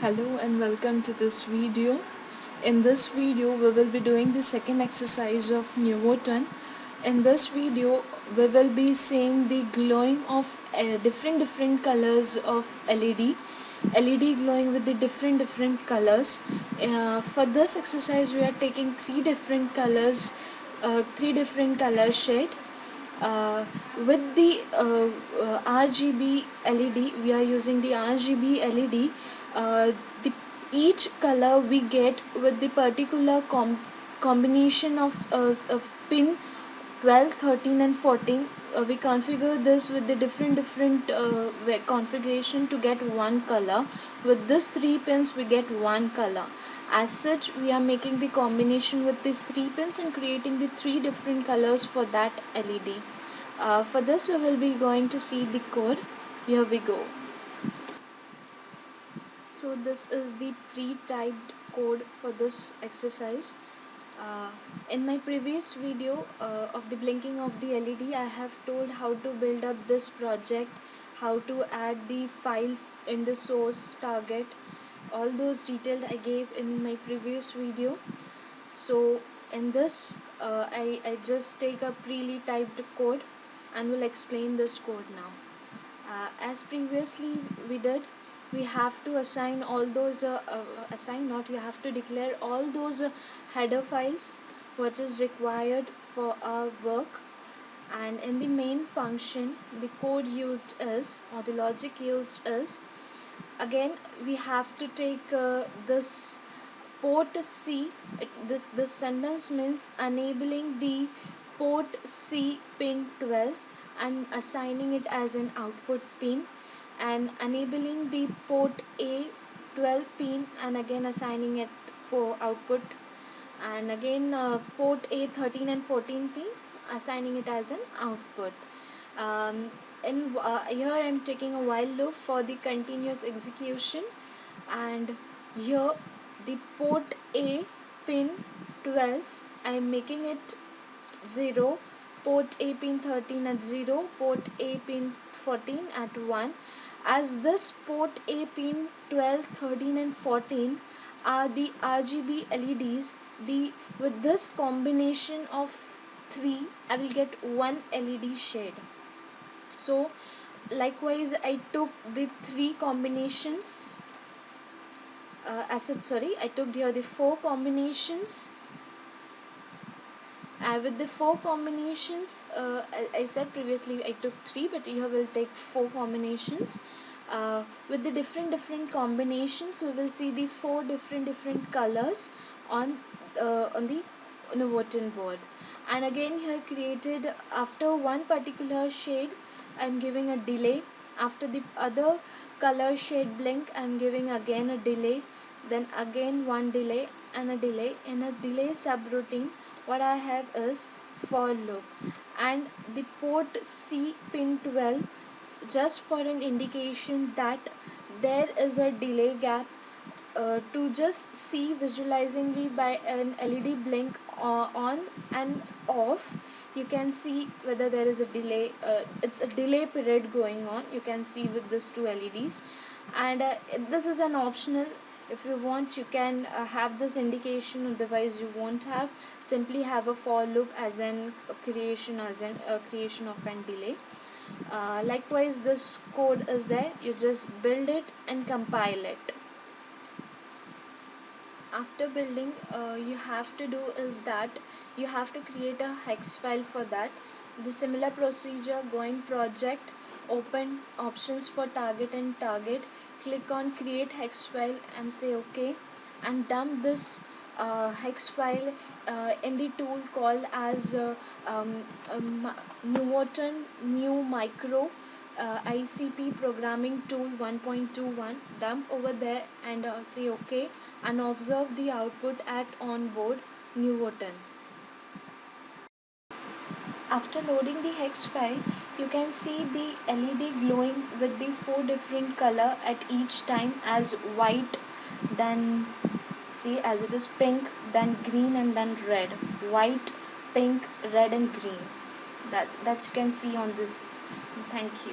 Hello and welcome to this video. In this video we will be doing the second exercise of Newton. In this video we will be seeing the glowing of different colors of LED glowing with the different colors. For this exercise we are taking three different color shade. With the RGB LED, we are using the RGB LED. The each color we get with the particular combination of pin 12, 13 and 14. We configure this with the different configuration to get one color. With this three pins we get one color. As such, we are making the combination with these three pins and creating the three different colors for that LED. For this we will be going to see the code. Here we go. So this is the pre-typed code for this exercise. In my previous video of the blinking of the LED, I have told how to build up this project, how to add the files in the source target. All those details I gave in my previous video. So in this I just take a pre-typed code and will explain this code now. As previously we did, we have to assign all those you have to declare all those header files what is required for our work. And in the main function the code used is, or the logic used is, again we have to take this port C. This sentence means enabling the port C pin 12 and assigning it as an output pin, and enabling the port A 12 pin and again assigning it for output, and again port A 13 and 14 pin assigning it as an output. Here I am taking a while loop for the continuous execution, and here the port A pin 12 I am making it 0, port A pin 13 at 0, port A pin 14 at 1. As this port A pin 12, 13 and 14 are the RGB LEDs, with this combination of 3 I will get one LED shade. So likewise I took the three combinations I took here the four combinations. With the four combinations, I said previously I took three, but here will take four combinations. With the different combinations, we will see the four different colors on the Newton board. And again here created after one particular shade, I am giving a delay. After the other color shade blink, I am giving again a delay. Then again one delay and a delay. In a delay subroutine, what I have is for loop, and the port C pin 12 just for an indication that there is a delay gap, to just see visualizingly by an LED blink on and off. You can see whether there is a delay, it's a delay period going on. You can see with these two LEDs, and this is an optional. If you want, you can have this indication, otherwise you won't have. Simply have a for loop as an creation of an delay. Likewise this code is there, you just build it and compile it. After building, you have to do is that you have to create a hex file for that. The similar procedure, go in project, open options for target and target, click on create hex file and say OK, and dump this hex file in the tool called as Newton New Micro ICP Programming Tool 1.21. Dump over there and say OK, and observe the output at onboard Newton. After loading the hex file, you can see the LED glowing with the four different color at each time, as white, then see as it is pink, then green and then red. White, pink, red and green. That's you can see on this. Thank you.